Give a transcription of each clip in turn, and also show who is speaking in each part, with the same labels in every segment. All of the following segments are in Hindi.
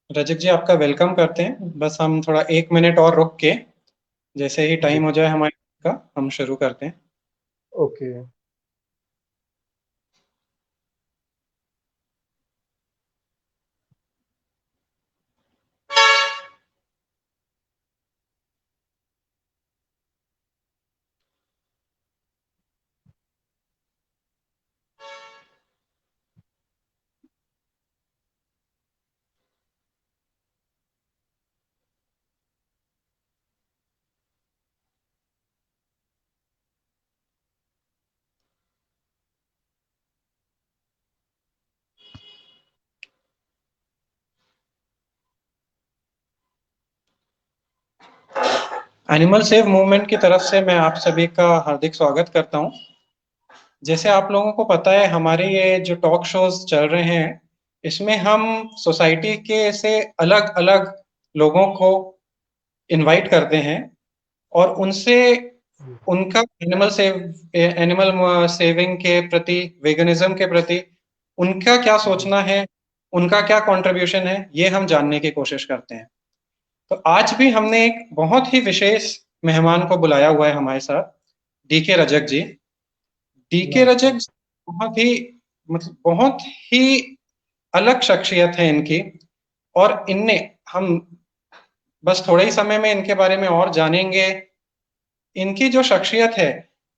Speaker 1: रजत जी, आपका वेलकम करते हैं। बस हम थोड़ा 1 मिनट और रुक के, जैसे ही
Speaker 2: जी।
Speaker 1: टाइम हो जाए हमारे का, हम शुरू करते हैं।
Speaker 2: ओके।
Speaker 1: एनिमल सेव मूवमेंट की तरफ से मैं आप सभी का हार्दिक स्वागत करता हूं। जैसे आप लोगों को पता है, हमारे ये जो टॉक शोज चल रहे हैं, इसमें हम सोसाइटी के से अलग अलग लोगों को इनवाइट करते हैं और उनसे उनका एनिमल सेविंग के प्रति, वेगनिज्म के प्रति उनका क्या
Speaker 2: जी।
Speaker 1: सोचना है, उनका क्या कंट्रीब्यूशन है, ये हम जानने की कोशिश करते हैं। तो आज भी हमने एक बहुत ही विशेष मेहमान को बुलाया हुआ है हमारे साथ, डीके रजक जी। डीके
Speaker 2: नमस्कार।
Speaker 1: रजक बहुत ही, मतलब बहुत ही अलग शख्सियत है इनकी। और इनने हम बस थोड़े ही समय में इनके बारे में और जानेंगे। इनकी जो शख्सियत है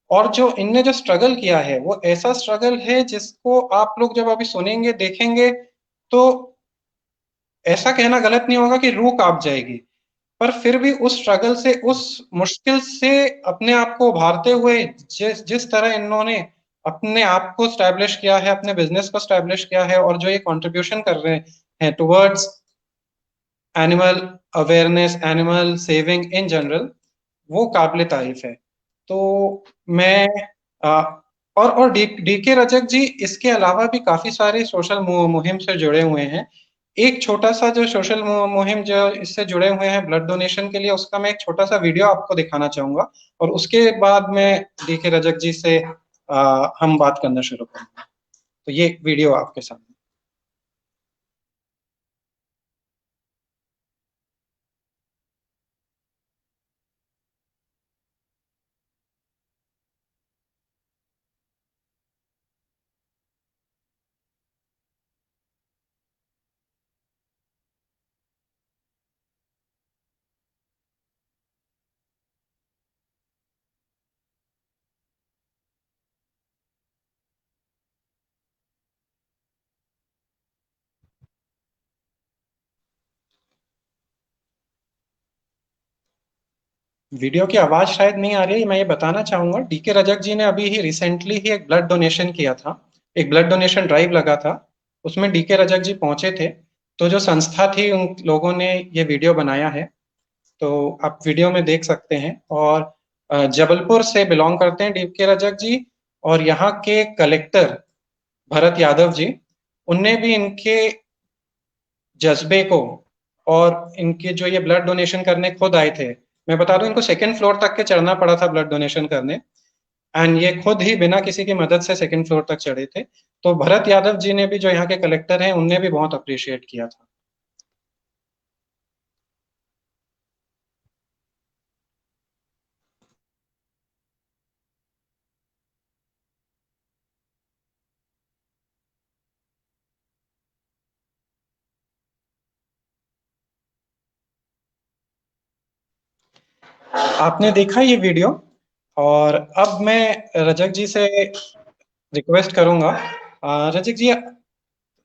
Speaker 1: और जो इनने जो स्ट्रगल किया है, वो ऐसा स्ट्रगल है जिसको आप लोग जब अभी सुनेंगे, देखेंगे, तो ऐसा कहना गलत नहीं होगा कि रूह कांप जाएगी। पर फिर भी उस स्ट्रगल से, उस मुश्किल से अपने आप को उभारते हुए, जिस जिस तरह इन्होंने अपने आप को स्टैब्लिश किया है, अपने बिजनेस को स्टैब्लिश किया है, और जो ये कंट्रीब्यूशन कर रहे हैं towards animal awareness, animal saving in general, वो काबिल तारीफ है। तो मैं और डीके रजक जी इसके अलावा भी काफी सारे सोशल मुहिम से जुड़े हुए हैं। एक छोटा सा जो सोशल मुहिम जो इससे जुड़े हुए हैं ब्लड डोनेशन के लिए, उसका मैं एक छोटा सा वीडियो आपको दिखाना चाहूंगा, और उसके बाद मैं डीके रजक जी से हम बात करना शुरू करेंगे। तो ये वीडियो आपके सामने। वीडियो की आवाज शायद नहीं आ रही है। मैं ये बताना चाहूंगा, डीके रजक जी ने अभी ही रिसेंटली ही एक ब्लड डोनेशन किया था। एक ब्लड डोनेशन ड्राइव लगा था, उसमें डीके रजक जी पहुंचे थे। तो जो संस्था थी, उन लोगों ने ये वीडियो बनाया है, तो आप वीडियो में देख सकते हैं। और जबलपुर से बिलोंग करते हैं डीके रजक जी। और यहाँ के कलेक्टर भरत यादव जी, उनने भी इनके जज्बे को, और इनके जो ये ब्लड डोनेशन करने खुद आए थे। मैं बता दूं, इनको सेकंड फ्लोर तक के चढ़ना पड़ा था ब्लड डोनेशन करने, एंड ये खुद ही बिना किसी की मदद से सेकंड फ्लोर तक चढ़े थे। तो भरत यादव जी ने भी, जो यहाँ के कलेक्टर हैं, उनने भी बहुत अप्रिशिएट किया था। आपने देखा ये वीडियो, और अब मैं रजक जी से रिक्वेस्ट करूंगा, रजक जी,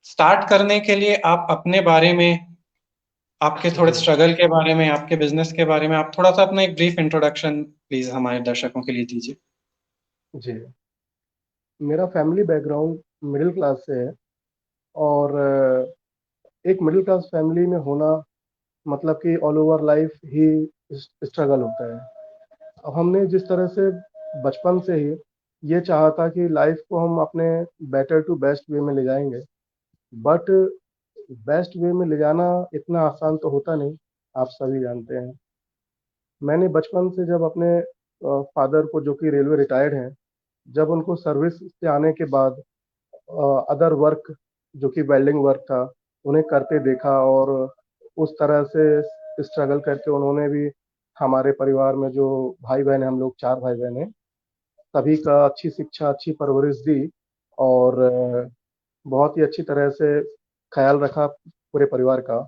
Speaker 1: स्टार्ट करने के लिए आप अपने बारे में, आपके थोड़े
Speaker 2: जी।
Speaker 1: स्ट्रगल के बारे में, आपके बिजनेस के बारे में, आप थोड़ा सा अपना एक ब्रीफ इंट्रोडक्शन प्लीज हमारे दर्शकों के लिए दीजिए।
Speaker 2: जी। मेरा फैमिली बैकग्राउंड मिडिल क्लास से है। और एक मिडिल क्लास फैमिली में होना मतलब कि ऑल ओवर लाइफ ही स्ट्रगल होता है। अब हमने जिस तरह से बचपन से ही ये चाहा था कि लाइफ को हम अपने बेटर टू बेस्ट वे में ले जाएंगे। बट बेस्ट वे में ले जाना इतना आसान तो होता नहीं, आप सभी जानते हैं। मैंने बचपन से जब अपने फादर को, जो कि रेलवे रिटायर्ड हैं, जब उनको सर्विस से आने के बाद अदर वर्क जो कि वेल्डिंग वर्क था, उन्हें करते देखा। और उस तरह से स्ट्रगल करके उन्होंने भी हमारे परिवार में जो भाई बहन हैं, हम लोग 4 भाई बहन हैं, सभी का अच्छी शिक्षा, अच्छी परवरिश दी और बहुत ही अच्छी तरह से ख्याल रखा पूरे परिवार का।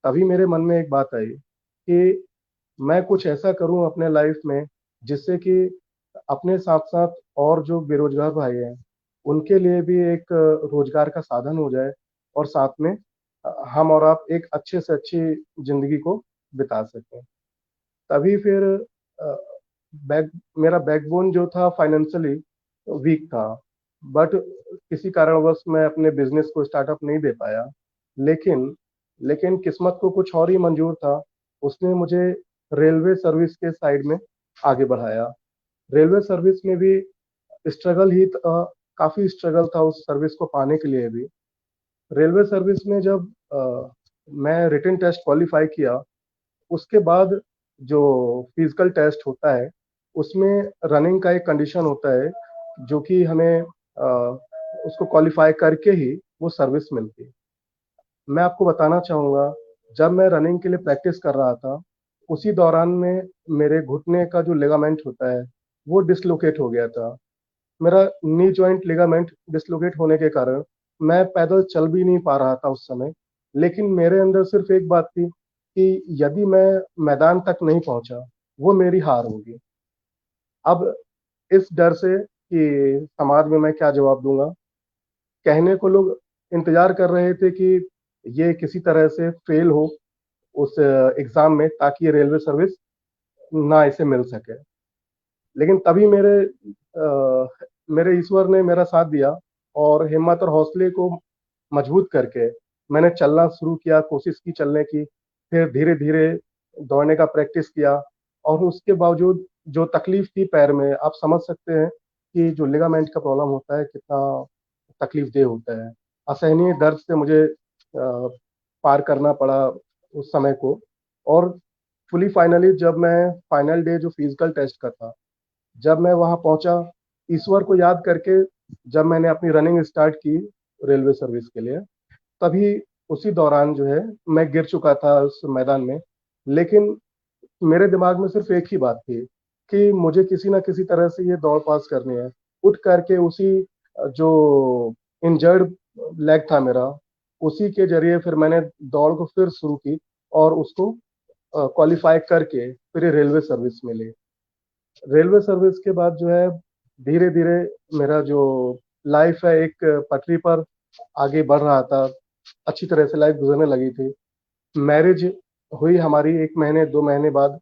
Speaker 2: तभी मेरे मन में एक बात आई कि मैं कुछ ऐसा करूं अपने लाइफ में जिससे कि अपने साथ-साथ और जो बेरोजगार भाई हैं, उनके लिए भी एक रोजगार का साधन हो जाए और साथ में हम और आप एक अच्छे से अच्छी ज़िंदगी को बिता सकें। तभी फिर अ, बैक मेरा बैकबोन जो था फाइनेंशियली वीक था, बट किसी कारणवश मैं अपने बिज़नेस को स्टार्टअप नहीं दे पाया। लेकिन लेकिन किस्मत को कुछ और ही मंज़ूर था, उसने मुझे रेलवे सर्विस के साइड में आगे बढ़ाया। रेलवे सर्विस में भी स्ट्रगल ही काफ़ी स्ट्रगल था उस सर्विस को पाने के लिए भी। रेलवे सर्विस में जब मैं रिटन टेस्ट क्वालीफाई किया, उसके बाद जो फिजिकल टेस्ट होता है, उसमें रनिंग का एक कंडीशन होता है, जो कि हमें उसको क्वालीफाई करके ही वो सर्विस मिलती है। मैं आपको बताना चाहूँगा, जब मैं रनिंग के लिए प्रैक्टिस कर रहा था, उसी दौरान में मेरे घुटने का जो लिगामेंट होता है, वो डिस्लोकेट हो गया था। मेरा नी जॉइंट लिगामेंट डिस्लोकेट होने के कारण मैं पैदल चल भी नहीं पा रहा था उस समय। लेकिन मेरे अंदर सिर्फ़ एक बात थी कि यदि मैं मैदान तक नहीं पहुँचा, वो मेरी हार होगी। अब इस डर से कि समाज में मैं क्या जवाब दूँगा, कहने को लोग इंतज़ार कर रहे थे कि ये किसी तरह से फ़ेल हो उस एग्ज़ाम में ताकि ये रेलवे सर्विस ना इसे मिल सके। लेकिन तभी मेरे ईश्वर ने मेरा साथ दिया और हिम्मत और हौसले को मजबूत करके मैंने चलना शुरू किया, कोशिश की चलने की। फिर धीरे-धीरे दौड़ने का प्रैक्टिस किया और उसके बावजूद जो तकलीफ़ थी पैर में, आप समझ सकते हैं कि जो लिगामेंट का प्रॉब्लम होता है, कितना तकलीफ़देह होता है। असहनीय दर्द से मुझे पार करना पड़ा उस समय को और फुली फाइनली जब मैं फाइनल डे जो फिज़िकल टेस्ट का था, जब मैं वहाँ पहुँचा, ईश्वर को याद करके जब मैंने अपनी रनिंग स्टार्ट की रेलवे सर्विस के लिए, तभी उसी दौरान जो है मैं गिर चुका था उस मैदान में। लेकिन मेरे दिमाग में सिर्फ़ एक ही बात थी कि मुझे किसी न किसी तरह से ये दौड़ पास करनी है। उठ कर के उसी जो इंजर्ड लेग था मेरा, उसी के ज़रिए फिर मैंने दौड़ को फिर शुरू की और उसको क्वालीफ़ाई करके फिर ये रेलवे सर्विस मिली। रेलवे सर्विस के बाद जो है धीरे-धीरे मेरा जो लाइफ़ है एक पटरी पर आगे बढ़ रहा था। अच्छी तरह से लाइफ़ गुज़रने लगी थी। मैरिज हुई हमारी 1 महीने 2 महीने बाद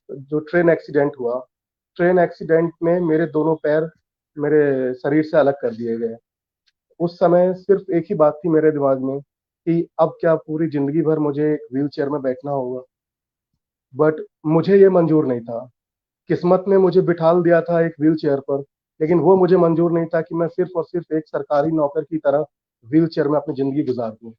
Speaker 2: जो ट्रेन एक्सीडेंट हुआ। ट्रेन एक्सीडेंट में मेरे दोनों पैर मेरे शरीर से अलग कर दिए गए। उस समय सिर्फ़ एक ही बात थी मेरे दिमाग में कि अब क्या पूरी ज़िंदगी भर मुझे एक व्हीलचेयर में बैठना होगा? बट मुझे ये मंज़ूर नहीं था। किस्मत ने मुझे बिठाल दिया था एक व्हीलचेयर पर, लेकिन वो मुझे मंज़ूर नहीं था कि मैं सिर्फ़ और सिर्फ़ एक सरकारी नौकर की तरह व्हीलचेयर में अपनी ज़िंदगी गुज़ार दूँ।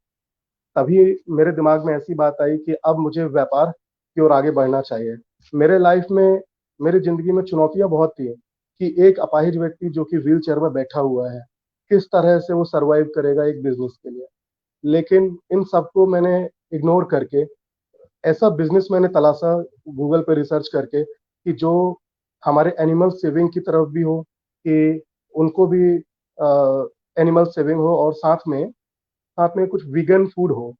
Speaker 2: तभी मेरे दिमाग में ऐसी बात आई कि अब मुझे व्यापार की ओर आगे बढ़ना चाहिए। मेरे लाइफ़ में मेरी ज़िंदगी में चुनौतियाँ बहुत थी कि एक अपाहिज व्यक्ति जो कि व्हीलचेयर में बैठा हुआ है, किस तरह से वो सर्वाइव करेगा एक बिज़नेस के लिए। लेकिन इन सबको मैंने इग्नोर करके ऐसा बिज़नेस मैंने तलाशा गूगल पे रिसर्च करके कि जो हमारे एनिमल सेविंग की तरफ भी हो, कि उनको भी एनिमल सेविंग हो और साथ में कुछ वीगन फूड हो।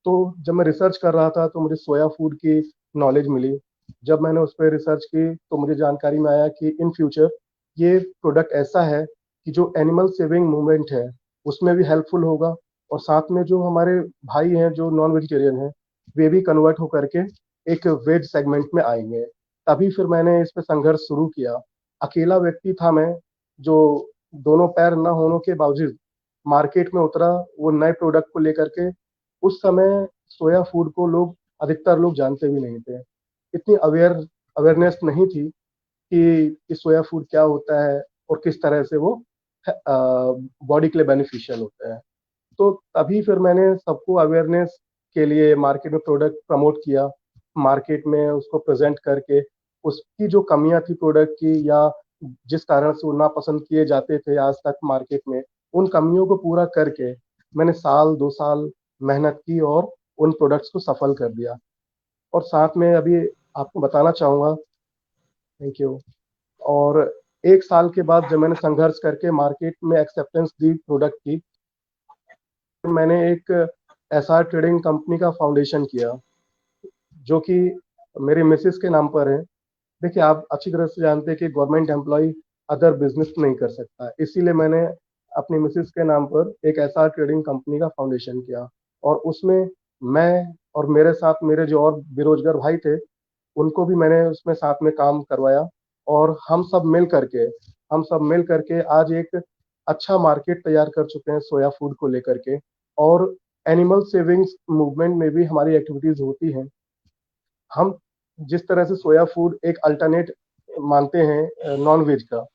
Speaker 2: तो जब मैं रिसर्च कर रहा था तो मुझे सोया फूड की नॉलेज मिली। जब मैंने उस पे रिसर्च की तो मुझे जानकारी में आया कि इन फ्यूचर ये प्रोडक्ट ऐसा है कि जो एनिमल सेविंग मूवमेंट है, उसमें भी हेल्पफुल होगा और साथ में जो हमारे भाई हैं जो नॉन वेजिटेरियन हैं, वे भी कन्वर्ट होकर के एक वेज सेगमेंट में आएँगे। तभी फिर मैंने इस पे संघर्ष शुरू किया। अकेला व्यक्ति था मैं, जो दोनों पैर ना होने के बावजूद मार्केट में उतरा वो नए प्रोडक्ट को लेकर के। उस समय सोया फूड को अधिकतर लोग जानते भी नहीं थे। इतनी अवेयरनेस नहीं थी कि सोया फूड क्या होता है और किस तरह से वो बॉडी के लिए बेनिफिशियल होता है। तो तभी फिर मैंने सबको अवेयरनेस के लिए मार्केट में प्रोडक्ट प्रमोट किया। मार्केट में उसको प्रेज़ेंट करके उसकी जो कमियाँ थी प्रोडक्ट की या जिस कारण से वो नापसंद किए जाते थे आज तक मार्केट में, उन कमियों को पूरा करके मैंने साल 2 साल मेहनत की और उन प्रोडक्ट्स को सफल कर दिया। और साथ में अभी आपको बताना चाहूँगा, थैंक यू। और 1 साल के बाद जब मैंने संघर्ष करके मार्केट में एक्सेप्टेंस दी प्रोडक्ट की, मैंने एक एसआर ट्रेडिंग कंपनी का फाउंडेशन किया, जो कि मेरे मिसेस के नाम पर है। देखिए, आप अच्छी तरह से जानते हैं कि गवर्नमेंट एम्प्लॉय अदर बिजनेस नहीं कर सकता, इसीलिए मैंने अपनी मिसेस के नाम पर एक एसआर ट्रेडिंग कंपनी का फाउंडेशन किया, और उसमें मैं और मेरे साथ मेरे जो और बेरोजगार भाई थे, उनको भी मैंने उसमें साथ में काम करवाया, और हम सब मिल करके आज एक अच्छा मार्केट तैयार कर चुके हैं सोया फूड को लेकर के। और एनिमल सेविंग्स मूवमेंट में भी हमारी एक्टिविटीज होती हैं। हम जिस तरह से सोया फूड एक अल्टरनेट मानते हैं नॉन वेज का,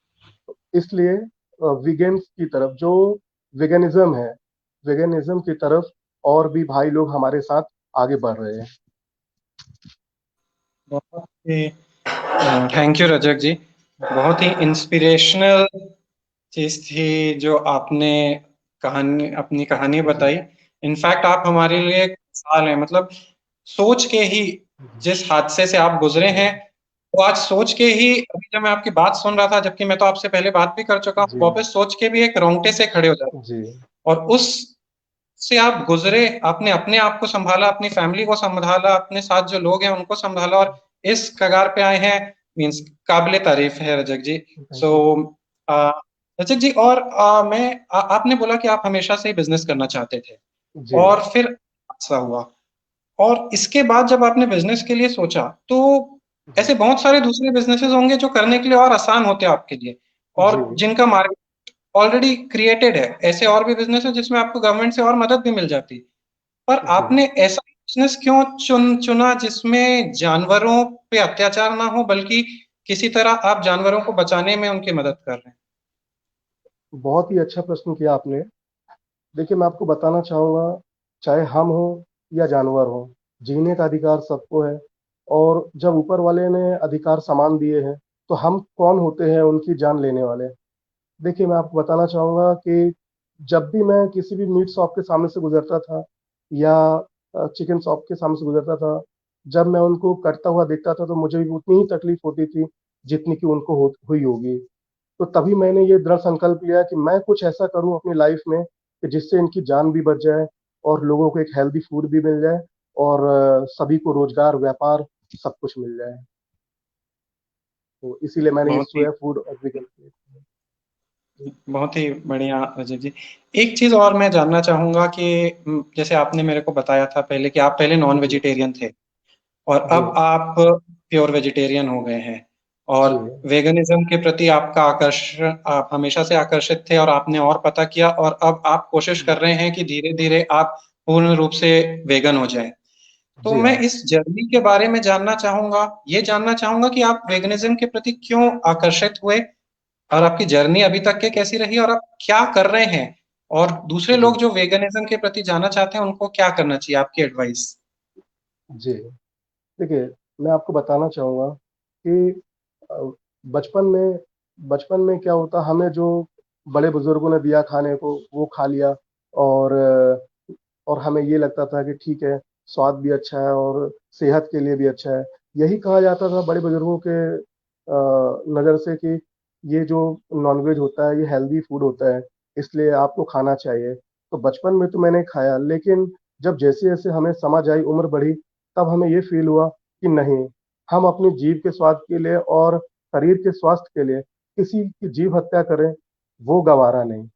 Speaker 2: इसलिए वीगन्स की तरफ जो वेगनिज्म है, वेगनिज्म की तरफ और भी भाई लोग हमारे साथ आगे बढ़ रहे हैं।
Speaker 1: बहुत ही थैंक यू रजक जी। बहुत ही इंस्पिरेशनल चीज थी जो आपने कहानी, अपनी कहानी
Speaker 2: जी
Speaker 1: बताई। इनफैक्ट आप हमारे लिए एक मिसाल है, मतलब सोच के ही, जिस हादसे से आप गुजरे
Speaker 2: जी
Speaker 1: हैं, वो आज सोच के ही, अभी जब मैं आपकी बात सुन रहा था, जबकि मैं तो आपसे पहले बात भी कर चुका हूँ,
Speaker 2: जी
Speaker 1: वापस सोच के भी एक रोंगटे से खड़े हो जाते।
Speaker 2: जी
Speaker 1: और उस से आप गुजरे, आपने अपने आप को संभाला, अपनी फैमिली को संभाला, अपने साथ जो लोग हैं उनको संभाला, और इस कगार पे आए हैं, मीन्स काबिले तारीफ है Rajak ji.
Speaker 2: Thank
Speaker 1: so
Speaker 2: you.
Speaker 1: Rajak ji, और आपने बोला कि आप हमेशा से ही बिजनेस करना चाहते थे,
Speaker 2: जी
Speaker 1: और फिर हादसा हुआ, और इसके बाद जब आपने बिजनेस के लिए सोचा, तो
Speaker 2: जी
Speaker 1: ऐसे बहुत सारे दूसरे बिजनेसेस होंगे जो करने के लिए और आसान होते हैं आपके लिए, और
Speaker 2: जी
Speaker 1: जिनका मार्केट ऑलरेडी क्रिएटेड है। ऐसे और भी बिजनेस है जिसमें आपको गवर्नमेंट से और मदद भी मिल जाती, पर
Speaker 2: जी
Speaker 1: आपने ऐसा बिजनेस क्यों चुना जिसमें जानवरों पे अत्याचार ना हो, बल्कि किसी तरह आप जानवरों को बचाने में उनकी मदद कर रहे हैं?
Speaker 2: बहुत ही अच्छा प्रश्न किया आपने। देखिए, मैं आपको बताना चाहूँगा, चाहे हम हो या जानवर हो, जीने का अधिकार सबको है। और जब ऊपर वाले ने अधिकार समान दिए हैं, तो हम कौन होते हैं उनकी जान लेने वाले। देखिए, मैं आपको बताना चाहूँगा कि जब भी मैं किसी भी मीट शॉप के सामने से गुजरता था, या चिकन शॉप के सामने से गुजरता था, जब मैं उनको कटता हुआ देखता था, तो मुझे भी उतनी ही तकलीफ होती थी जितनी कि उनको हुई होगी। तो तभी मैंने ये दृढ़ संकल्प लिया कि मैं कुछ ऐसा करूं अपनी लाइफ में कि जिससे इनकी जान भी बच जाए, और लोगों को एक हेल्दी फूड भी मिल जाए, और सभी को रोजगार, व्यापार, सब कुछ मिल जाए। तो इसीलिए मैंने ये
Speaker 1: बहुत ही
Speaker 2: सोया फूड और वेगन
Speaker 1: बहुत ही बढ़िया अजय जी। एक चीज और मैं जानना चाहूंगा कि जैसे आपने मेरे को बताया था पहले कि आप पहले नॉन
Speaker 2: जी
Speaker 1: वेजिटेरियन थे, और
Speaker 2: जी
Speaker 1: अब आप प्योर वेजिटेरियन हो गए हैं,
Speaker 2: जी
Speaker 1: और वेगनिज्म के प्रति आपका आकर्षण, आप हमेशा से आकर्षित थे, और आपने और पता किया, और अब आप कोशिश कर रहे हैं कि धीरे धीरे आप पूर्ण रूप से वेगन हो जाए। तो
Speaker 2: जी
Speaker 1: मैं
Speaker 2: हाँ।
Speaker 1: इस जर्नी के बारे में जानना चाहूंगा, ये जानना चाहूंगा कि आप वेगनिज्म के प्रति क्यों आकर्षित हुए, और आपकी जर्नी अभी तक के कैसी रही, और आप क्या कर रहे हैं, और दूसरे
Speaker 2: जी
Speaker 1: लोग जो वेगनिज्म के प्रति जानना चाहते हैं उनको क्या करना चाहिए, आपकी एडवाइस?
Speaker 2: जी देखिए, मैं आपको बताना चाहूँगा कि अ, बचपन में बचपन में क्या होता, हमें जो बड़े बुजुर्गों ने दिया खाने को वो खा लिया, और और हमें ये लगता था कि ठीक है, स्वाद भी अच्छा है और सेहत के लिए भी अच्छा है। यही कहा जाता था बड़े बुजुर्गों के नज़र से कि ये जो नॉनवेज होता है ये हेल्दी फूड होता है, इसलिए आपको खाना चाहिए। तो बचपन में तो मैंने खाया, लेकिन जब जैसे-जैसे हमें समझ आई, उम्र बढ़ी, तब हमें ये फ़ील हुआ कि नहीं, हम अपनी जीभ के स्वाद के लिए और शरीर के स्वास्थ्य के लिए किसी की जीव हत्या करें, वो गँवारा नहीं।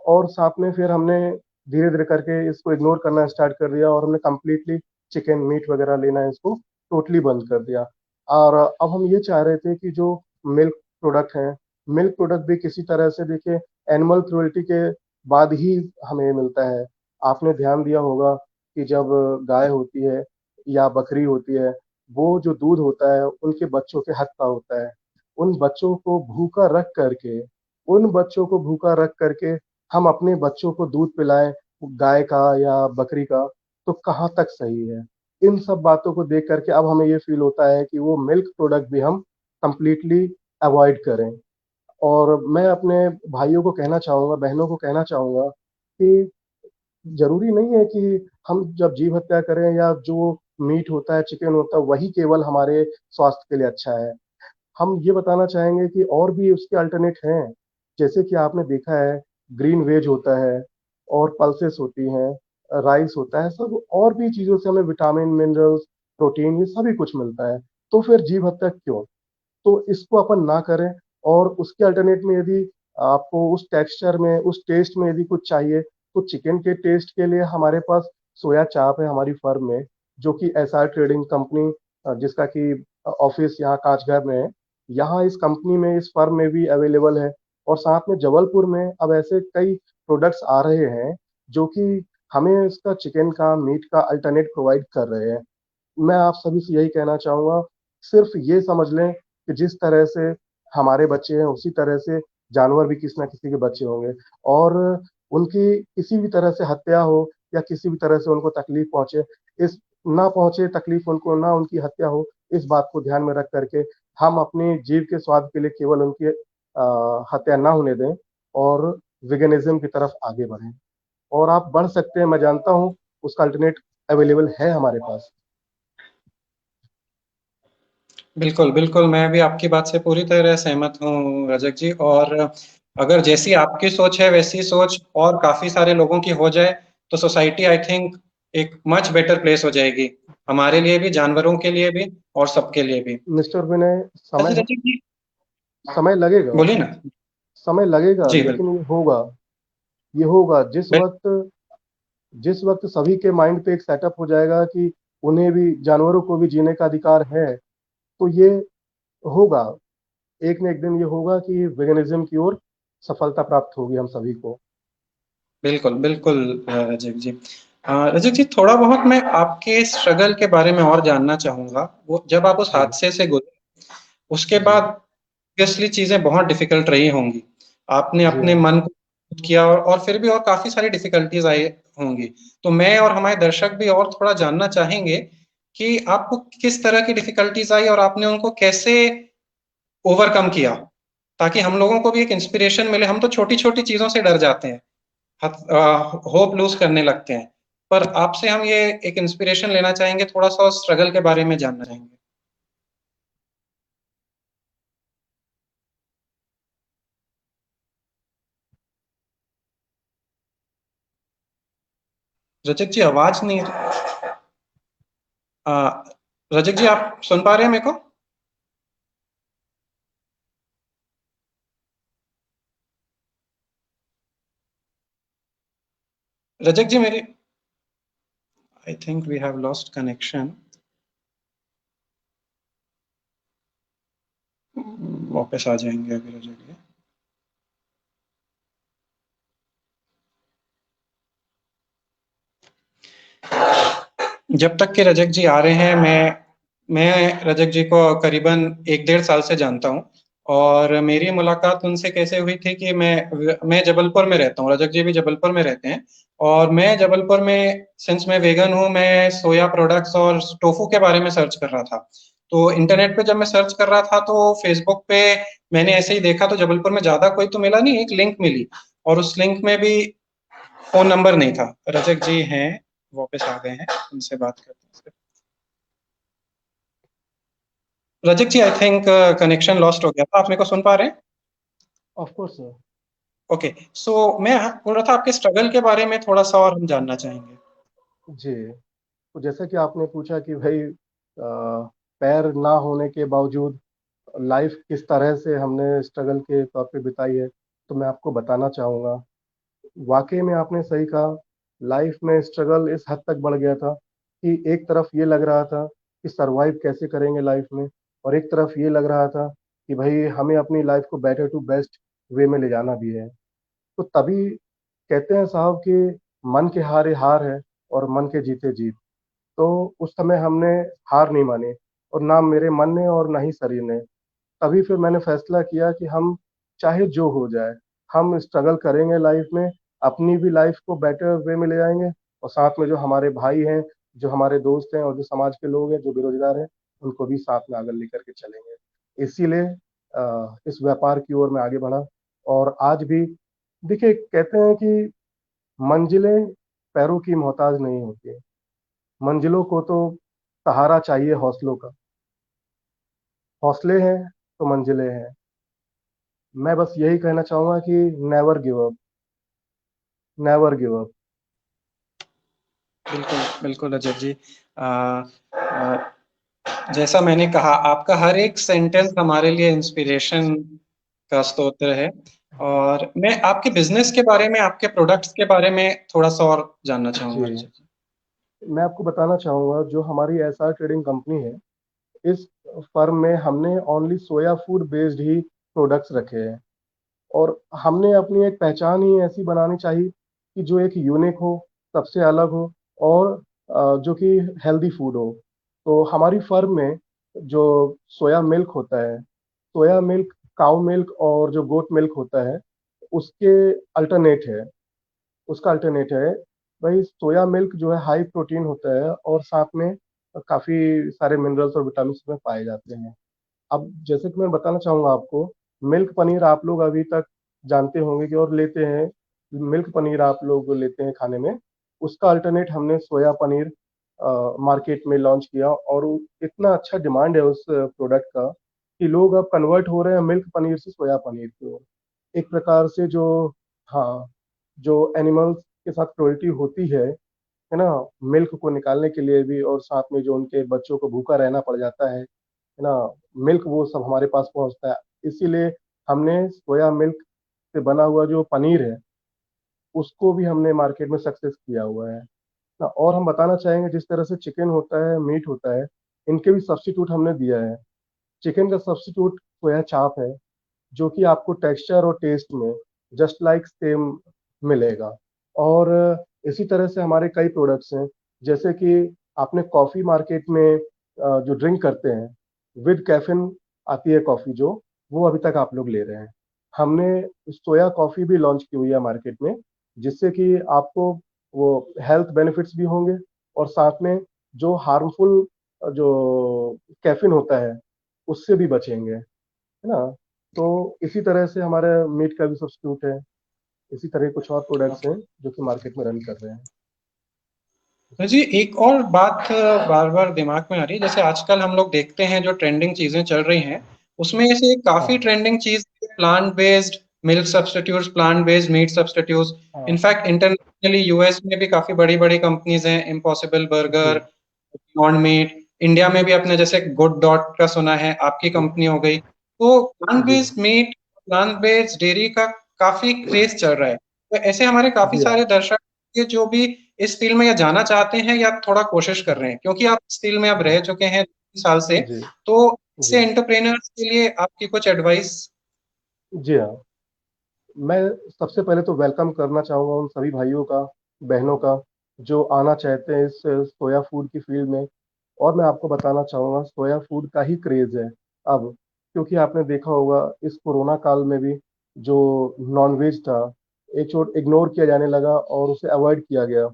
Speaker 2: और साथ में फिर हमने धीरे-धीरे करके इसको इग्नोर करना स्टार्ट कर दिया, और हमने कंप्लीटली चिकन, मीट वगैरह लेना इसको टोटली बंद कर दिया। और अब हम ये चाह रहे थे कि जो मिल्क प्रोडक्ट हैं, मिल्क प्रोडक्ट भी किसी तरह से, देखिए, एनिमल क्रूरल्टी के बाद ही हमें मिलता है। आपने ध्यान दिया होगा कि जब गाय होती है या बकरी होती है, वो जो दूध होता है उनके बच्चों के हक का होता है। उन बच्चों को भूखा रख करके उन बच्चों को भूखा रख करके हम अपने बच्चों को दूध पिलाएँ, गाय का या बकरी का, तो कहाँ तक सही है? इन सब बातों को देख कर के अब हमें ये फ़ील होता है कि वो मिल्क प्रोडक्ट भी हम कंप्लीटली अवॉइड करें। और मैं अपने भाइयों को कहना चाहूँगा, बहनों को कहना चाहूँगा कि जरूरी नहीं है कि हम जब जीव हत्या करें या जो मीट होता है, चिकन होता है, वही केवल हमारे स्वास्थ्य के लिए अच्छा है। हम ये बताना चाहेंगे कि और भी उसके अल्टरनेट हैं। जैसे कि आपने देखा है, ग्रीन वेज होता है और पल्सेस होती हैं, राइस होता है, सब और भी चीज़ों से हमें विटामिन, मिनरल्स, प्रोटीन, ये सभी कुछ मिलता है। तो फिर जीव हत्या क्यों? तो इसको अपन ना करें। और उसके अल्टरनेट में यदि आपको उस टेक्सचर में, उस टेस्ट में यदि कुछ चाहिए, तो चिकन के टेस्ट के लिए हमारे पास सोया चाप है हमारी फर्म में, जो कि एसआर ट्रेडिंग कंपनी, जिसका कि ऑफिस यहाँ कांचघर में है, यहाँ इस कंपनी में, इस फर्म में भी अवेलेबल है। और साथ में जबलपुर में अब ऐसे कई प्रोडक्ट्स आ रहे हैं जो कि हमें इसका चिकन का, मीट का अल्टरनेट प्रोवाइड कर रहे हैं। मैं आप सभी से यही कहना चाहूँगा, सिर्फ ये समझ लें कि जिस तरह से हमारे बच्चे हैं, उसी तरह से जानवर भी किसी न किसी के बच्चे होंगे। और उनकी किसी भी तरह से हत्या हो या किसी भी तरह से उनको तकलीफ पहुँचे, इस ना पहुँचे तकलीफ उनको, ना उनकी हत्या हो, इस बात को ध्यान में रख करके हम अपने जीव के स्वाद के लिए केवल उनकी हत्या ना होने दें और वेगनिज़्म की तरफ आगे बढ़ें। और आप बढ़ सकते हैं, मैं जानता हूँ उसका अल्टरनेट अवेलेबल है हमारे पास।
Speaker 1: बिल्कुल, बिल्कुल, मैं भी आपकी बात से पूरी तरह सहमत हूँ रजक जी। और अगर जैसी आपकी सोच है वैसी सोच और काफी सारे लोगों की हो जाए तो सोसाइटी आई थिंक एक मच बेटर प्लेस हो जाएगी, हमारे लिए भी, जानवरों के लिए भी और सबके लिए भी।
Speaker 2: मिस्टर विनय,
Speaker 1: अच्छा
Speaker 2: समय
Speaker 1: रजक जी,
Speaker 2: समय लगेगा,
Speaker 1: बोलिए ना।
Speaker 2: समय लगेगा,
Speaker 1: जी
Speaker 2: लेकिन
Speaker 1: बिल्कुल।
Speaker 2: ये होगा। ये होगा
Speaker 1: बिल,
Speaker 2: जिस वक्त सभी के माइंड पे एक सेटअप हो जाएगा कि उन्हें भी, जानवरों को भी जीने का अधिकार है, तो ये होगा। एक न एक दिन ये होगा कि वेगनिज्म की ओर सफलता प्राप्त होगी हम सभी को।
Speaker 1: बिल्कुल, बिल्कुल रजक जी। रजक जी, थोड़ा बहुत मैं आपके स्ट्रगल के बारे में और जानना चाहूंगा। वो जब आप उस
Speaker 2: जी
Speaker 1: हादसे से गुजरे, उसके
Speaker 2: जी
Speaker 1: बाद ऑब्वियसली चीजें बहुत डिफिकल्ट रही होंगी। आपने
Speaker 2: जी
Speaker 1: अपने
Speaker 2: हाँ।
Speaker 1: मन को मजबूत किया और फिर भी और काफी सारी डिफिकल्टीज आई होंगी। तो मैं और हमारे दर्शक भी और थोड़ा जानना चाहेंगे कि आपको किस तरह की डिफिकल्टीज आई और आपने उनको कैसे ओवरकम किया, ताकि हम लोगों को भी एक इंस्पिरेशन मिले। हम तो छोटी छोटी चीजों से डर जाते हैं, होप लूज करने लगते हैं, पर आपसे हम ये एक इंस्पिरेशन लेना चाहेंगे, थोड़ा सा स्ट्रगल के बारे में जानना चाहेंगे। रजक जी, आवाज नहीं। आ, रजक जी, आप सुन पा रहे हैं मेरे को? रजक जी मेरी, I think we have lost connection. वापस आ जाएंगे अभी रजक जी। जब तक के रजक जी आ रहे हैं, मैं रजक जी को करीबन 1 डेढ़ साल से जानता हूँ। और मेरी मुलाकात उनसे कैसे हुई थी कि मैं जबलपुर में रहता हूँ, रजक जी भी जबलपुर में रहते हैं। और मैं जबलपुर में, सिंस मैं वेगन हूँ, मैं सोया प्रोडक्ट्स और टोफू के बारे में सर्च कर रहा था। तो इंटरनेट पे जब मैं सर्च कर रहा था तो फेसबुक पे मैंने ऐसे ही देखा, तो जबलपुर में ज्यादा कोई तो मिला नहीं, एक लिंक मिली। और उस लिंक में भी फोन नंबर नहीं था। रजक जी हैं, वापस आ गए हैं, उनसे बात करते हैं। रजत जी, आई थिंक कनेक्शन लॉस्ट हो गया था। आप मेरे को सुन पा रहे हैं?
Speaker 2: Of course sir.
Speaker 1: ओके, सो मैं बोल रहा था आपके स्ट्रगल के बारे में थोड़ा सा और हम जानना चाहेंगे।
Speaker 2: जी, तो जैसा कि आपने पूछा कि भाई पैर ना होने के बावजूद लाइफ किस तरह से हमने स्ट्रगल के तौर पे बिताई है, तो मैं आपको बताना चाहूँगा। वाकई में आपने सही कहा, लाइफ में स्ट्रगल इस हद तक बढ़ गया था कि एक तरफ ये लग रहा था कि सरवाइव कैसे करेंगे लाइफ में, और एक तरफ ये लग रहा था कि भाई हमें अपनी लाइफ को बेटर टू बेस्ट वे में ले जाना भी है। तो तभी कहते हैं साहब कि मन के हारे हार है और मन के जीते जीत। तो उस समय हमने हार नहीं मानी, और ना मेरे मन ने और ना ही शरीर ने। तभी फिर मैंने फैसला किया कि हम चाहे जो हो जाए, हम स्ट्रगल करेंगे लाइफ में, अपनी भी लाइफ को बेटर वे में ले जाएंगे, और साथ में जो हमारे भाई हैं, जो हमारे दोस्त हैं, और जो समाज के लोग हैं जो बेरोजगार हैं, उनको भी साथ में आगे लेकर के चलेंगे। इसीलिए इस व्यापार की ओर मैं आगे बढ़ा। और आज भी देखिए, कहते हैं कि मंजिलें पैरों की मोहताज नहीं होती। मंजिलों को तो सहारा चाहिए हौसलों का। हौसले हैं तो मंजिलें हैं। मैं बस यही कहना चाहूंगा कि never give up, never give up.
Speaker 1: बिल्कुल बिल्कुल अजय जी। आ, आ, जैसा मैंने कहा, आपका हर एक सेंटेंस हमारे लिए इंस्पिरेशन का स्तोत्र है। और मैं आपके बिजनेस के बारे में, आपके प्रोडक्ट्स के बारे में थोड़ा सा और जानना
Speaker 2: जी,
Speaker 1: चाहूंगा अजय जी।
Speaker 2: मैं आपको बताना चाहूंगा, जो हमारी एसआर ट्रेडिंग कंपनी है, इस फर्म में हमने ओनली सोया फूड बेस्ड ही प्रोडक्ट्स रखे हैं। और हमने अपनी एक पहचान ही ऐसी बनानी चाहिए कि जो एक यूनिक हो, सबसे अलग हो, और जो कि हेल्दी फूड हो। तो हमारी फर्म में जो सोया मिल्क होता है, सोया मिल्क, काउ मिल्क और जो गोट मिल्क होता है, उसके अल्टरनेट है, उसका अल्टरनेट है। भाई सोया मिल्क जो है हाई प्रोटीन होता है और साथ में काफी सारे मिनरल्स और विटामिन में पाए जाते हैं। अब जैसे कि मैं बताना चाहूंगा आपको, मिल्क पनीर आप लोग अभी तक जानते होंगे कि और लेते हैं। मिल्क पनीर आप लोग लेते हैं खाने में, उसका अल्टरनेट हमने सोया पनीर मार्केट में लॉन्च किया, और इतना अच्छा डिमांड है उस प्रोडक्ट का कि लोग अब कन्वर्ट हो रहे हैं मिल्क पनीर से सोया पनीर की ओर। एक प्रकार से जो, हाँ, जो एनिमल्स के साथ क्रुएल्टी होती है ना, मिल्क को निकालने के लिए भी, और साथ में जो उनके बच्चों को भूखा रहना पड़ जाता है ना, मिल्क वो सब हमारे पास पहुंचता है। इसीलिए हमने सोया मिल्क से बना हुआ जो पनीर है, उसको भी हमने मार्केट में सक्सेस किया हुआ है ना। और हम बताना चाहेंगे, जिस तरह से चिकन होता है, मीट होता है, इनके भी सब्स्टिट्यूट हमने दिया है। चिकन का सब्स्टिट्यूट सोया चाप है, जो कि आपको टेक्सचर और टेस्ट में जस्ट लाइक सेम मिलेगा। और इसी तरह से हमारे कई प्रोडक्ट्स हैं, जैसे कि आपने कॉफ़ी मार्केट में जो ड्रिंक करते हैं विद कैफीन आती है कॉफ़ी, जो वो अभी तक आप लोग ले रहे हैं। हमने सोया कॉफ़ी भी लॉन्च की हुई है मार्केट में, जिससे कि आपको वो हेल्थ बेनिफिट्स भी होंगे, और साथ में जो हार्मफुल जो कैफीन होता है उससे भी बचेंगे, है ना। तो इसी तरह से हमारे मीट का भी सब्स्टिट्यूट है। इसी तरह कुछ और प्रोडक्ट्स हैं जो कि मार्केट में रन कर रहे हैं।
Speaker 1: तो जी एक और बात बार बार दिमाग में आ रही है, जैसे आजकल हम लोग देखते हैं जो ट्रेंडिंग चीजें चल रही हैं, उसमें से काफी
Speaker 2: हाँ,
Speaker 1: ट्रेंडिंग चीज plant based milk substitutes, plant based meat substitutes.
Speaker 2: हाँ।
Speaker 1: इनफैक्ट इंटरनेशनली यूएस में भी काफी बड़ी बड़ी कंपनीज हैं, इम्पॉसिबल बर्गर,
Speaker 2: जी,
Speaker 1: बियॉन्ड मीट। इंडिया में भी अपने जैसे गुड डॉट का सुना है, आपकी
Speaker 2: जी,
Speaker 1: कंपनी हो गई। तो प्लांट
Speaker 2: जी,
Speaker 1: based meat, plant based dairy का काफी क्रेज चल रहा है। तो ऐसे हमारे काफी
Speaker 2: जी हाँ,
Speaker 1: सारे दर्शक हैं जो भी इस फील्ड में या जाना चाहते हैं या थोड़ा कोशिश कर रहे हैं, क्योंकि आप इस फील्ड में अब रह चुके हैं 3 साल से।
Speaker 2: जी,
Speaker 1: तो
Speaker 2: जी,
Speaker 1: ऐसे एंटरप्रेन्योर्स के लिए आपकी कुछ एडवाइस।
Speaker 2: जी हाँ। मैं सबसे पहले तो वेलकम करना चाहूँगा उन सभी भाइयों का, बहनों का, जो आना चाहते हैं इस सोया फूड की फील्ड में। और मैं आपको बताना चाहूँगा, सोया फूड का ही क्रेज है अब, क्योंकि आपने देखा होगा इस कोरोना काल में भी जो नॉनवेज था, एक छोट इग्नोर किया जाने लगा और उसे अवॉइड किया गया,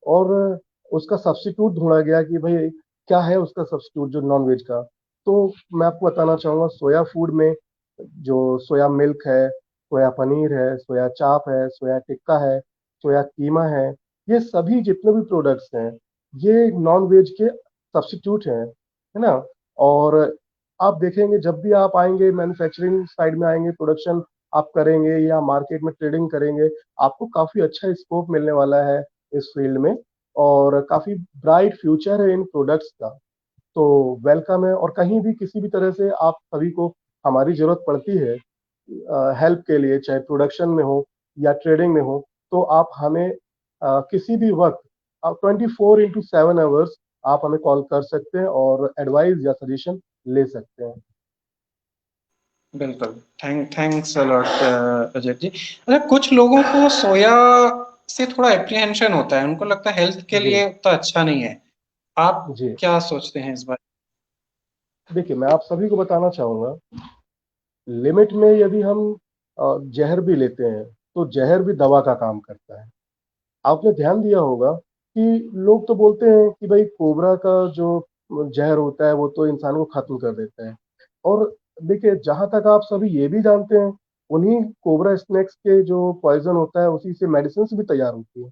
Speaker 2: और उसका सब्स्टिट्यूट ढूंढा गया कि भाई क्या है उसका सब्स्टिट्यूट जो नॉनवेज का। तो मैं आपको बताना चाहूँगा, सोया फूड में जो सोया मिल्क है, सोया पनीर है, सोया चाप है, सोया टिक्का है, सोया कीमा है, ये सभी जितने भी प्रोडक्ट्स हैं, ये नॉन वेज के सब्स्टिट्यूट हैं, है ना। और आप देखेंगे जब भी आप आएंगे, मैन्युफैक्चरिंग साइड में आएंगे, प्रोडक्शन आप करेंगे या मार्केट में ट्रेडिंग करेंगे, आपको काफी अच्छा स्कोप मिलने वाला है इस फील्ड में, और काफी ब्राइट फ्यूचर है इन प्रोडक्ट्स का। तो वेलकम है, और कहीं भी किसी भी तरह से आप सभी को हमारी जरूरत पड़ती है हेल्प के लिए, चाहे प्रोडक्शन में हो या ट्रेडिंग में हो, तो आप हमें किसी भी वक्त, आप 24x7 आवर्स आप हमें कॉल कर सकते हैं और एडवाइस या सजेशन ले सकते हैं।
Speaker 1: बिल्कुल। Thanks a lot Ajay ji. अच्छा, कुछ लोगों को सोया से थोड़ा एप्रीहेंशन होता है, उनको लगता है हेल्थ के
Speaker 2: जी,
Speaker 1: लिए उतना अच्छा नहीं है। आप
Speaker 2: जी।
Speaker 1: क्या सोचते हैं इस बारे
Speaker 2: देखिए, मैं आप सभी को बताना चाहूंगा, लिमिट में यदि हम जहर भी लेते हैं, तो जहर भी दवा का काम करता है। आपने ध्यान दिया होगा कि लोग तो बोलते हैं कि भाई कोबरा का जो जहर होता है वो तो इंसान को खत्म कर देता है। और देखिए, जहां तक आप सभी ये भी जानते हैं, उन्हीं कोबरा स्नेक्स के जो पॉइजन होता है उसी से मेडिसिन भी तैयार होती है।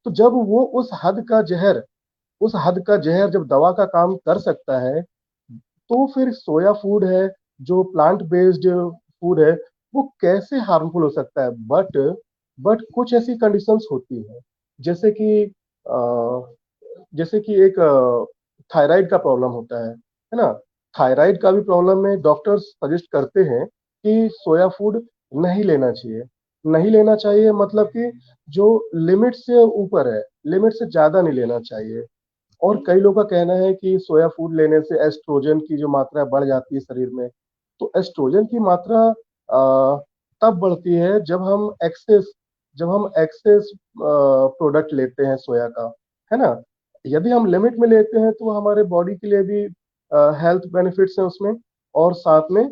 Speaker 2: तो जब वो उस हद का जहर जब दवा का काम कर सकता है, तो फिर सोया फूड है, जो प्लांट बेस्ड फूड है, वो कैसे हार्मफुल हो सकता है? बट कुछ ऐसी कंडीशंस होती हैं, जैसे कि एक थायराइड का प्रॉब्लम होता है ना? थायराइड का भी प्रॉब्लम में डॉक्टर्स सजेस्ट करते हैं कि सोया फूड नहीं लेना चाहिए। नहीं लेना चाहिए मतलब कि जो लिमिट से ऊपर है, लिमिट से ज़्यादा नहीं लेना चाहिए। और कई लोगों का कहना है कि सोया फूड लेने से एस्ट्रोजन की जो मात्रा बढ़ जाती है शरीर में। तो एस्ट्रोजन की मात्रा तब बढ़ती है जब हम एक्सेस प्रोडक्ट लेते हैं सोया का, है ना? यदि हम लिमिट में लेते हैं तो हमारे बॉडी के लिए भी हेल्थ बेनिफिट्स हैं उसमें, और साथ में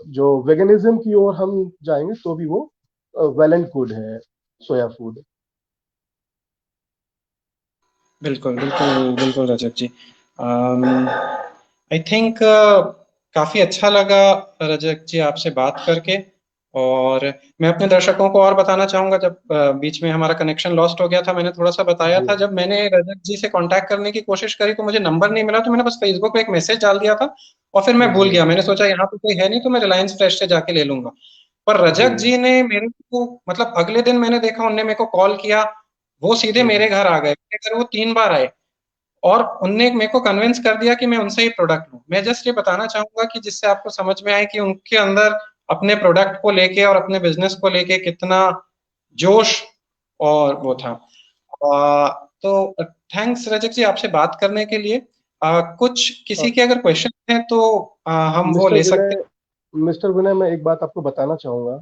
Speaker 2: जो वेगनिज्म की ओर हम जाएंगे तो भी वो वेल एंड गुड है सोया फूड।
Speaker 1: बिल्कुल, बिल्कुल, बिल्कुल रजत जी। आई थिंक काफ़ी अच्छा लगा रजत जी आपसे बात करके। और मैं अपने दर्शकों को और बताना चाहूँगा, जब बीच में हमारा कनेक्शन लॉस्ट हो गया था, मैंने थोड़ा-सा बताया
Speaker 2: जी,
Speaker 1: था, जब मैंने रजत जी से कॉन्टैक्ट करने की कोशिश करी तो मुझे नंबर नहीं मिला, तो मैंने बस फेसबुक पे एक मैसेज डाल दिया था और फिर मैं भूल
Speaker 2: जी,
Speaker 1: गया। मैंने सोचा यहाँ पे कोई है नहीं तो मैं रिलायंस फ्रेश से जाके ले लूँगा। पर
Speaker 2: जी,
Speaker 1: रजत जी ने मेरे को मतलब अगले दिन मैंने देखा, उन्होंने मेरे को कॉल किया, वो सीधे
Speaker 2: हुँ,
Speaker 1: मेरे
Speaker 2: हुँ।
Speaker 1: घर आ गए। मेरे घर वो 3 बार आए और उनने मेरे को कन्विंस कर दिया कि मैं उनसे ही प्रोडक्ट लूँ। मैं जस्ट ये बताना चाहूँगा कि जिससे आपको समझ में आए कि उनके अंदर अपने प्रोडक्ट को लेके और अपने बिज़नेस को लेके कितना जोश और वो था। तो थैंक्स रजत जी आपसे बात करने के लिए। कुछ
Speaker 2: अ,
Speaker 1: किसी के अगर क्वेश्चन हैं तो हम वो
Speaker 2: मिस्टर
Speaker 1: ले सकते
Speaker 2: विनय मिस्टर विनय, मैं एक बात आपको बताना चाहूँगा।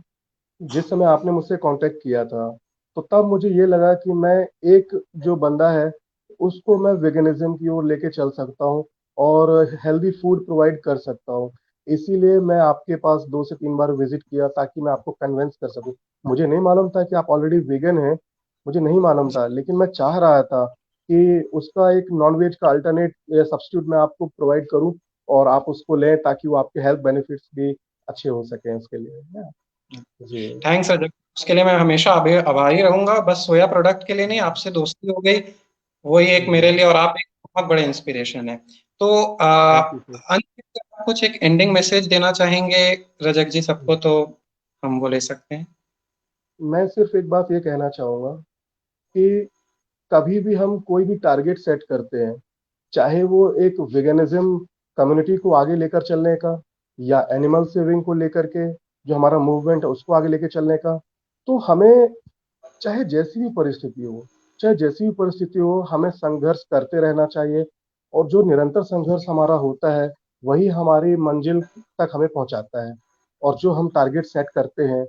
Speaker 2: जिस समय आपने मुझसे कांटेक्ट किया था, तो तब मुझे ये लगा कि मैं एक जो बंदा है, उसको मैं वेगनिज़्म की ओर लेके चल सकता हूँ और हेल्दी फूड प्रोवाइड कर सकता हूँ। इसीलिए मैं आपके पास 2 से 3 बार विज़िट किया ताकि मैं आपको कन्विंस कर सकूँ। मुझे नहीं मालूम था कि आप ऑलरेडी वीगन हैं, मुझे नहीं मालूम
Speaker 1: हैं।
Speaker 2: था, लेकिन मैं चाह रहा था कि उसका एक नॉन-वेज का अल्टरनेट या सब्स्टिट्यूट मैं आपको प्रोवाइड करूँ और आप उसको लें ताकि वो आपके हेल्थ बेनिफिट्स भी अच्छे हो सकें उसके लिए। या जी।
Speaker 1: थैंक्स अजय, उसके लिए मैं हमेशा आभारी रहूंगा। बस सोया प्रोडक्ट के लिए नहीं, आपसे दोस्ती हो गई, वही एक
Speaker 2: जी,
Speaker 1: मेरे लिए, और आप एक बहुत बड़े इंस्पिरेशन है। तो
Speaker 2: थैंक यू सर।
Speaker 1: अंत में आप कुछ एक एंडिंग मैसेज देना चाहेंगे रजक जी सबको, तो हम वो ले सकते हैं।
Speaker 2: मैं सिर्फ एक बात ये कहना चाहूँगा कि कभी भी हम कोई भी टारगेट सेट करते हैं, चाहे वो एक वेगनिज़्म कम्युनिटी को आगे लेकर चलने का या एनिमल सेविंग को लेकर के जो हमारा मूवमेंट है उसको आगे लेके चलने का, तो हमें चाहे जैसी भी परिस्थिति हो, हमें संघर्ष करते रहना चाहिए और जो निरंतर संघर्ष हमारा होता है, वही हमारी मंजिल तक हमें पहुँचाता है। और जो हम टारगेट सेट करते हैं,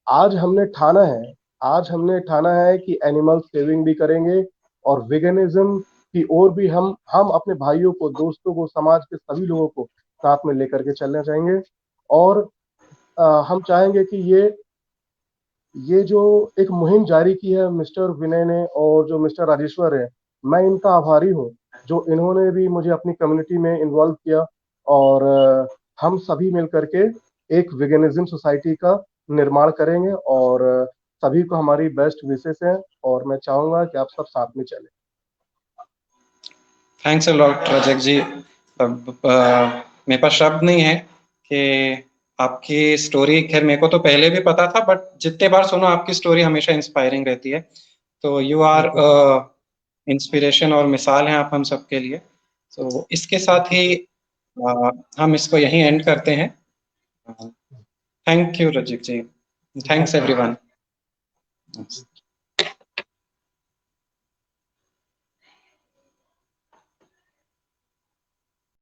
Speaker 2: आज हमने ठाना है आज हमने ठाना है कि एनिमल सेविंग भी करेंगे और वेगनिज्म की ओर भी हम अपने भाइयों को, दोस्तों को, समाज के सभी लोगों को साथ में लेकर के चलना चाहेंगे। और हम चाहेंगे कि ये जो एक मुहिम जारी की है मिस्टर विनय ने और जो मिस्टर राजेश्वर है, मैं इनका आभारी हूँ, जो इन्होंने भी मुझे अपनी कम्युनिटी में इन्वॉल्व किया और हम सभी मिल करके एक वेगनिज्म सोसाइटी का निर्माण करेंगे और सभी को हमारी बेस्ट विशेस हैं और मैं चाहूँगा कि आप सब साथ में चलें।
Speaker 1: थैंक्स अ लॉट रजक जी। मेरे पास शब्द नहीं है कि आपकी स्टोरी, खैर मेरे को तो पहले भी पता था, बट जितने बार सुनो आपकी स्टोरी हमेशा इंस्पायरिंग रहती है। तो you are
Speaker 2: thank you sir.
Speaker 1: Inspiration और मिसाल हैं आप हम सबके लिए। तो इसके
Speaker 2: थैंक
Speaker 1: साथ
Speaker 2: यू
Speaker 1: ही
Speaker 2: सर।
Speaker 1: हम इसको यहीं एंड करते हैं। Thank you Rajik ji. Thanks
Speaker 2: thank you.
Speaker 1: Everyone.